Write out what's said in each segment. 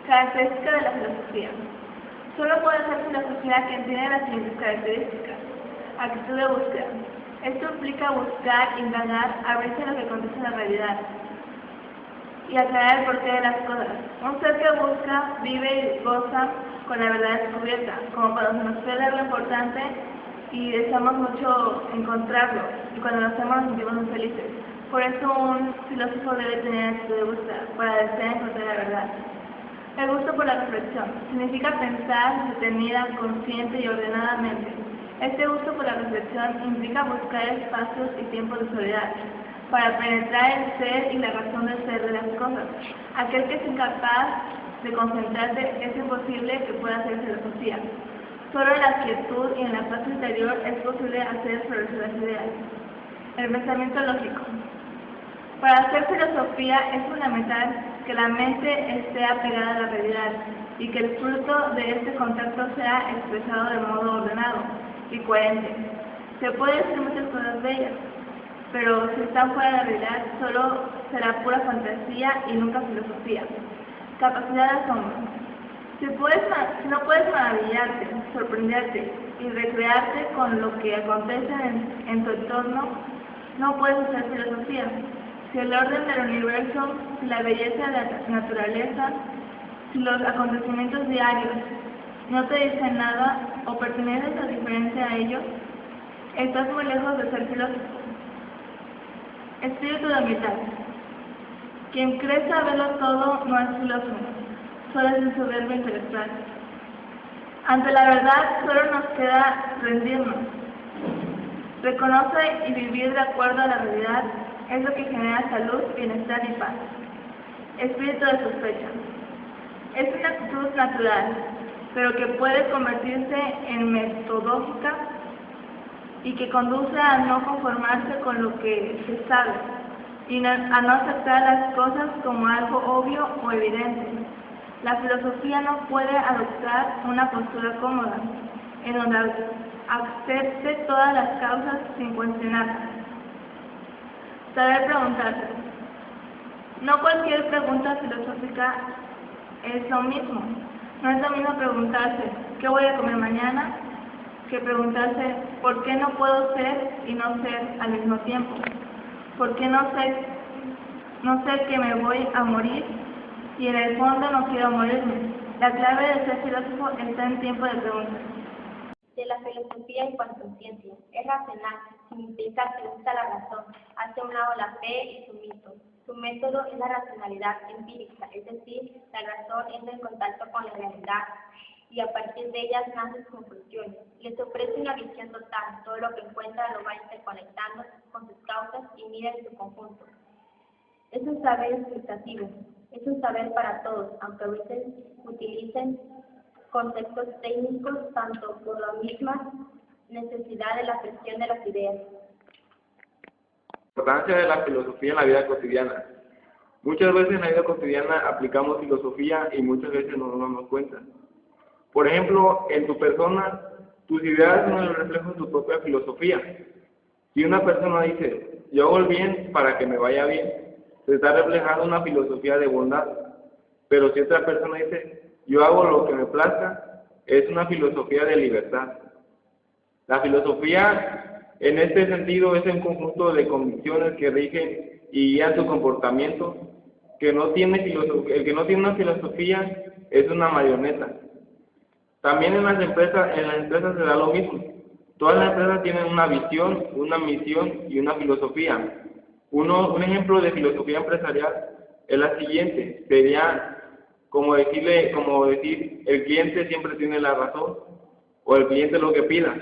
Características de la filosofía. Solo puede ser filosofía quien tiene las siguientes características. Actitud de búsqueda. Esto implica buscar, indagar, abrirse a lo que acontece en la realidad y aclarar el porqué de las cosas. Un ser que busca, vive y goza con la verdad descubierta, como cuando se nos puede dar lo importante y deseamos mucho encontrarlo, y cuando lo hacemos nos sentimos muy felices. Por eso un filósofo debe tener actitud de búsqueda, para desear encontrar la verdad. El gusto por la reflexión significa pensar detenida, consciente y ordenadamente. Este gusto por la reflexión implica buscar espacios y tiempos de soledad para penetrar el ser y la razón del ser de las cosas. Aquel que es incapaz de concentrarse es imposible que pueda hacer filosofía. Solo en la quietud y en la paz interior es posible hacer florecer las ideas. El pensamiento lógico. Para hacer filosofía es fundamental que la mente esté apegada a la realidad y que el fruto de este contacto sea expresado de modo ordenado y coherente. Se puede decir muchas cosas bellas, pero si están fuera de la realidad solo será pura fantasía y nunca filosofía. Capacidad de asombro. Si no puedes maravillarte, sorprenderte y recrearte con lo que acontece en tu entorno, no puedes hacer filosofía. Si el orden del universo, si la belleza de la naturaleza, si los acontecimientos diarios no te dicen nada o perteneces a diferente a ellos, estás muy lejos de ser filósofo. Espíritu de humildad. Quien cree saberlo todo no es filósofo, solo es un soberbio intelectual. Ante la verdad solo nos queda rendirnos. Reconoce y vivir de acuerdo a la realidad es lo que genera salud, bienestar y paz. Espíritu de sospecha. Es una actitud natural, pero que puede convertirse en metodológica y que conduce a no conformarse con lo que se sabe y a no aceptar las cosas como algo obvio o evidente. La filosofía no puede adoptar una postura cómoda, en donde acepte todas las causas sin cuestionarlas. Saber preguntarse. No cualquier pregunta filosófica es lo mismo. No es lo mismo preguntarse ¿qué voy a comer mañana? Que preguntarse ¿por qué no puedo ser y no ser al mismo tiempo? ¿Por qué no sé que me voy a morir y en el fondo no quiero morirme? La clave de ser filósofo está en tiempo de preguntas. De la filosofía en cuanto a ciencia, es racional, significa que usa la razón, hace a un lado la fe y su mito. Su método es la racionalidad empírica, es decir, la razón entra en contacto con la realidad y a partir de ellas nacen sus conclusiones. Les ofrece una visión total, todo lo que encuentra lo va interconectando con sus causas y mira en su conjunto. Es un saber explicativo, es un saber para todos, aunque a veces utilicen conceptos técnicos tanto por la misma necesidad de la expresión de las ideas. La importancia de la filosofía en la vida cotidiana. Muchas veces en la vida cotidiana aplicamos filosofía y muchas veces no nos damos cuenta. Por ejemplo, en tu persona, tus ideas son el reflejo de tu propia filosofía. Si una persona dice, yo hago el bien para que me vaya bien, se está reflejando una filosofía de bondad. Pero si otra persona dice, yo hago lo que me plazca, es una filosofía de libertad. La filosofía, en este sentido, es un conjunto de convicciones que rigen y guían tu comportamiento. El que no tiene una filosofía es una marioneta. También en las empresas se da lo mismo. Todas las empresas tienen una visión, una misión y una filosofía. Un ejemplo de filosofía empresarial es la siguiente, sería como decir, el cliente siempre tiene la razón, o el cliente lo que pida.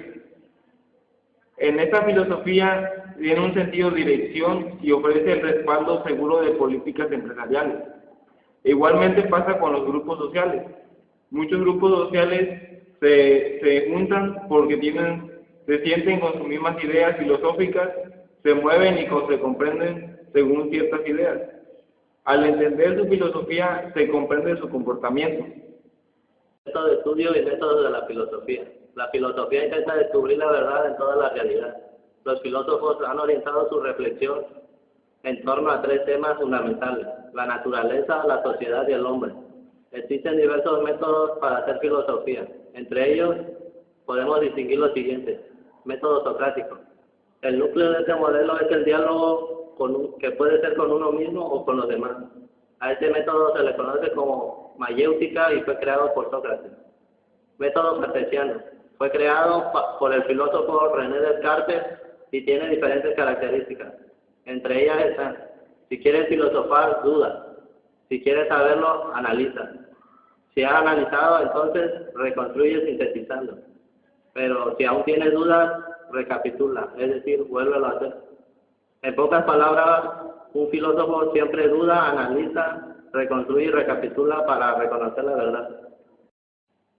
En esta filosofía tiene un sentido de dirección y ofrece el respaldo seguro de políticas empresariales. Igualmente pasa con los grupos sociales. Muchos grupos sociales se juntan porque se sienten con sus mismas ideas filosóficas, se mueven y se comprenden según ciertas ideas. Al entender su filosofía, se comprende su comportamiento. Método de estudio y métodos de la filosofía. La filosofía intenta descubrir la verdad en toda la realidad. Los filósofos han orientado su reflexión en torno a tres temas fundamentales: la naturaleza, la sociedad y el hombre. Existen diversos métodos para hacer filosofía. Entre ellos, podemos distinguir los siguientes. Método socrático. El núcleo de este modelo es el diálogo que puede ser con uno mismo o con los demás. A este método se le conoce como mayéutica y fue creado por Sócrates. Método cartesiano. Fue creado por el filósofo René Descartes y tiene diferentes características. Entre ellas están: si quieres filosofar, duda. Si quieres saberlo, analiza. Si has analizado, entonces reconstruye sintetizando. Pero si aún tienes dudas, recapitula, es decir, vuélvelo a hacer. En pocas palabras, un filósofo siempre duda, analiza, reconstruye y recapitula para reconocer la verdad.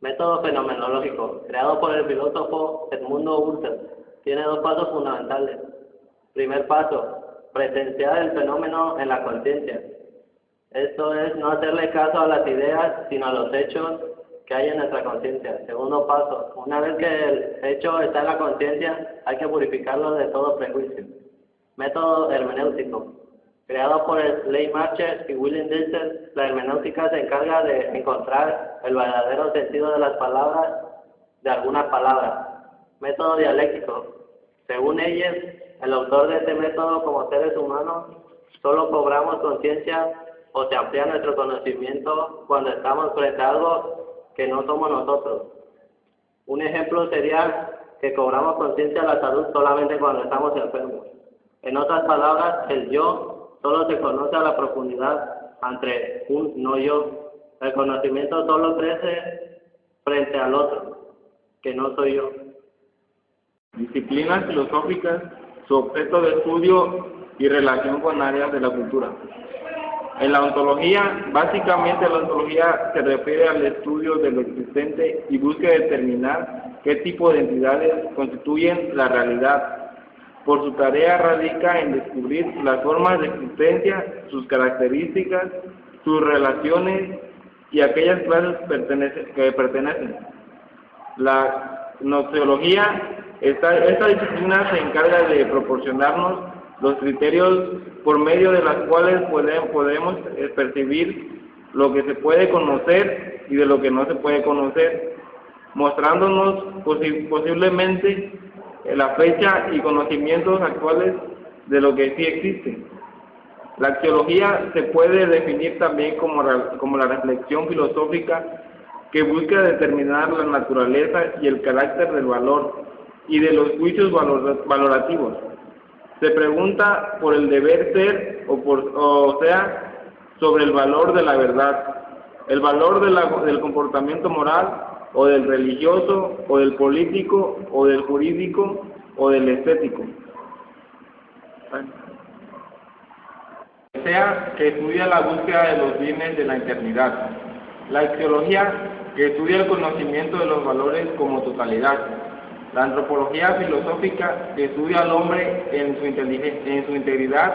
Método fenomenológico, creado por el filósofo Edmundo Husserl, tiene dos pasos fundamentales. Primer paso, presenciar el fenómeno en la conciencia. Esto es no hacerle caso a las ideas, sino a los hechos que hay en nuestra conciencia. Segundo paso, una vez que el hecho está en la conciencia, hay que purificarlo de todo prejuicio. Método hermenéutico. Creado por Leigh Marcher y William Dilthey, la hermenéutica se encarga de encontrar el verdadero sentido de las palabras, de algunas palabras. Método dialéctico. Según ellos, el autor de este método, como seres humanos, solo cobramos conciencia o se amplía nuestro conocimiento cuando estamos frente a algo que no somos nosotros. Un ejemplo sería que cobramos conciencia de la salud solamente cuando estamos enfermos. En otras palabras, el yo solo se conoce a la profundidad ante un no yo. El conocimiento solo crece frente al otro, que no soy yo. Disciplinas filosóficas, su objeto de estudio y relación con áreas de la cultura. En la ontología, básicamente la ontología se refiere al estudio de lo existente y busca determinar qué tipo de entidades constituyen la realidad. Por su tarea radica en descubrir las formas de existencia, sus características, sus relaciones y aquellas clases que pertenecen. La gnoseología, esta disciplina se encarga de proporcionarnos los criterios por medio de los cuales podemos percibir lo que se puede conocer y de lo que no se puede conocer, mostrándonos posiblemente la fecha y conocimientos actuales de lo que sí existe. La axiología se puede definir también como la reflexión filosófica que busca determinar la naturaleza y el carácter del valor y de los juicios valorativos. Se pregunta por el deber ser o sea, sobre el valor de la verdad, el valor del comportamiento moral, o del religioso, o del político, o del jurídico, o del estético. O sea, que estudia la búsqueda de los bienes de la eternidad. La axiología, que estudia el conocimiento de los valores como totalidad. La antropología filosófica, que estudia al hombre en su integridad,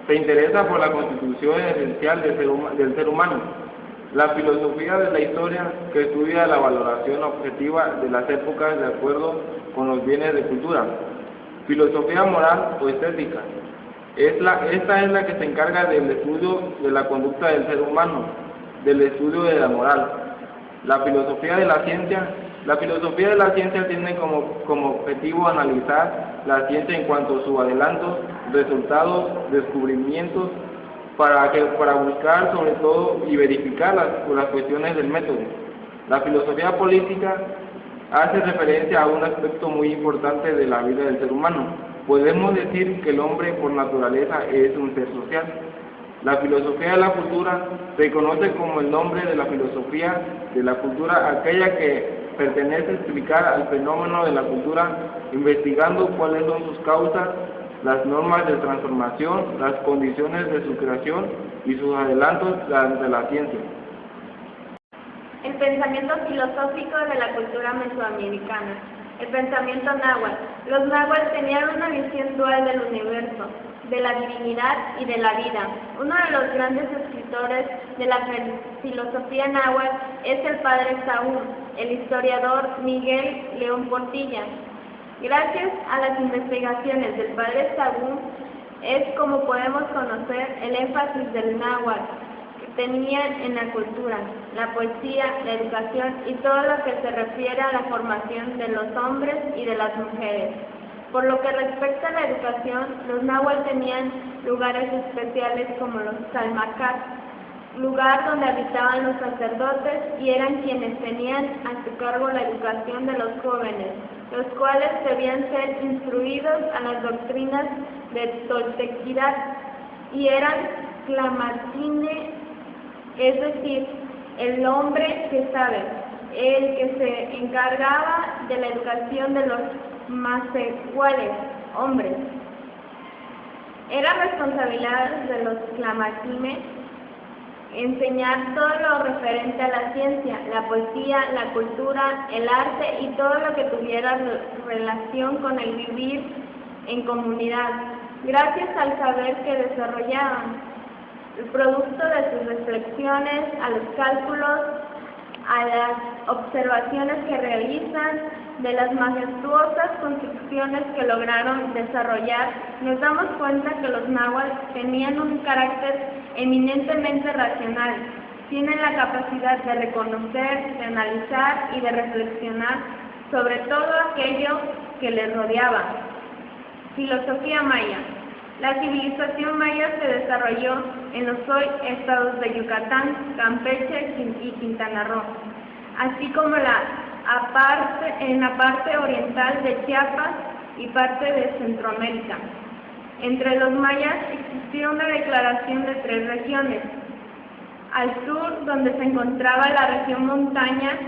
se interesa por la constitución esencial del ser humano. La filosofía de la historia, que estudia la valoración objetiva de las épocas de acuerdo con los bienes de cultura. Filosofía moral o estética. Esta es la que se encarga del estudio de la conducta del ser humano, del estudio de la moral. La filosofía de la ciencia tiene como objetivo analizar la ciencia en cuanto a sus adelantos, resultados, descubrimientos, para buscar sobre todo y verificar las cuestiones del método. La filosofía política hace referencia a un aspecto muy importante de la vida del ser humano. Podemos decir que el hombre por naturaleza es un ser social. La filosofía de la cultura se conoce como el nombre de la filosofía de la cultura, aquella que pertenece a explicar al fenómeno de la cultura, investigando cuáles son sus causas, las normas de transformación, las condiciones de su creación y sus adelantos ante la ciencia. El pensamiento filosófico de la cultura mesoamericana. El pensamiento náhuatl. Los náhuatl tenían una visión dual del universo, de la divinidad y de la vida. Uno de los grandes escritores de la filosofía náhuatl es el padre Sahún, el historiador Miguel León Portilla. Gracias a las investigaciones del padre Sahún es como podemos conocer el énfasis del náhuatl, que tenían en la cultura, la poesía, la educación y todo lo que se refiere a la formación de los hombres y de las mujeres. Por lo que respecta a la educación, los náhuatl tenían lugares especiales como los Salmacat, lugar donde habitaban los sacerdotes y eran quienes tenían a su cargo la educación de los jóvenes, los cuales debían ser instruidos a las doctrinas de Toltequidad y eran clamatine, es decir, el hombre que sabe, el que se encargaba de la educación de los masehuales, hombres. Era responsabilidad de los clamatine enseñar todo lo referente a la ciencia, la poesía, la cultura, el arte y todo lo que tuviera relación con el vivir en comunidad, gracias al saber que desarrollaban, el producto de sus reflexiones, a los cálculos, a las observaciones que realizan, de las majestuosas construcciones que lograron desarrollar, nos damos cuenta que los náhuatl tenían un carácter eminentemente racional, tienen la capacidad de reconocer, de analizar y de reflexionar sobre todo aquello que les rodeaba. Filosofía maya. La civilización maya se desarrolló en los hoy estados de Yucatán, Campeche y Quintana Roo, así como en la parte oriental de Chiapas y parte de Centroamérica. Entre los mayas existía una declaración de 3 regiones. Al sur, donde se encontraba la región montaña,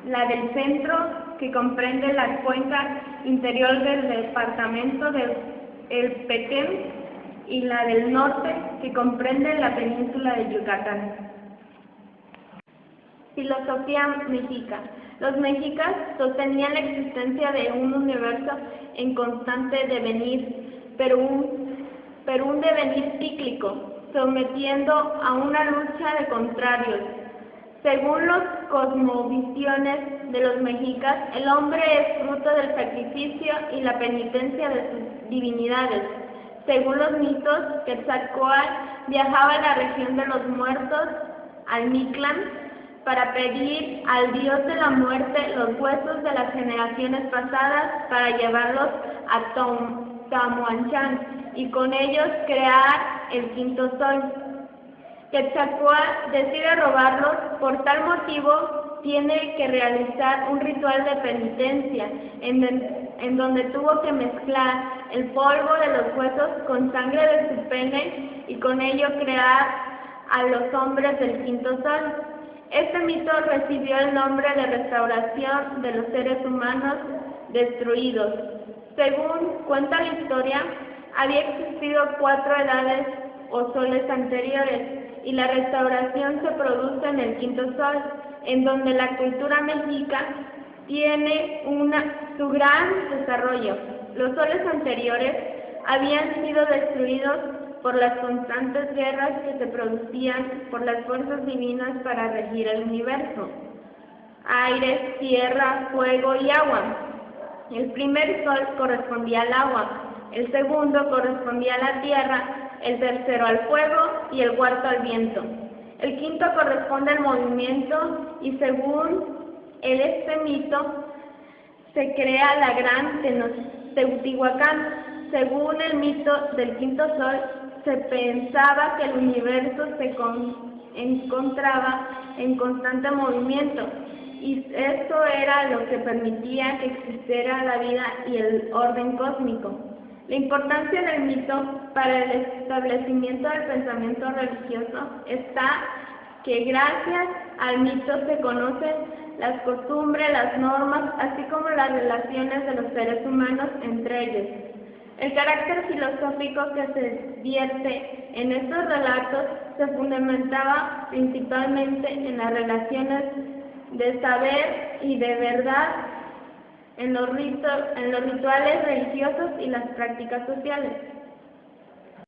la del centro, que comprende la cuenca interior del departamento de El Petén, y la del norte, que comprende la península de Yucatán. Filosofía mexica. Los mexicas sostenían la existencia de un universo en constante devenir, pero un devenir cíclico, sometiendo a una lucha de contrarios. Según las cosmovisiones de los mexicas, el hombre es fruto del sacrificio y la penitencia de sus divinidades. Según los mitos, Quetzalcóatl viajaba a la región de los muertos, al Mictlán, para pedir al dios de la muerte los huesos de las generaciones pasadas para llevarlos a Tamuanchán y con ellos crear el quinto sol. Quetzalcóatl decide robarlos, por tal motivo tiene que realizar un ritual de penitencia en donde tuvo que mezclar el polvo de los huesos con sangre de su pene y con ello crear a los hombres del quinto sol. Este mito recibió el nombre de restauración de los seres humanos destruidos. Según cuenta la historia, había existido 4 edades o soles anteriores, y la restauración se produce en el quinto sol, en donde la cultura mexica tiene su gran desarrollo. Los soles anteriores habían sido destruidos por las constantes guerras que se producían por las fuerzas divinas para regir el universo: aire, tierra, fuego y agua. El primer sol correspondía al agua, el segundo correspondía a la tierra, el tercero al fuego y el cuarto al viento. El quinto corresponde al movimiento y según este mito se crea la gran Teotihuacán. Según el mito del quinto sol, se pensaba que el universo se encontraba en constante movimiento y esto era lo que permitía que existiera la vida y el orden cósmico. La importancia del mito para el establecimiento del pensamiento religioso está que gracias al mito se conocen las costumbres, las normas, así como las relaciones de los seres humanos entre ellos. El carácter filosófico que se vierte en estos relatos se fundamentaba principalmente en las relaciones de saber y de verdad, en los rituales religiosos y las prácticas sociales.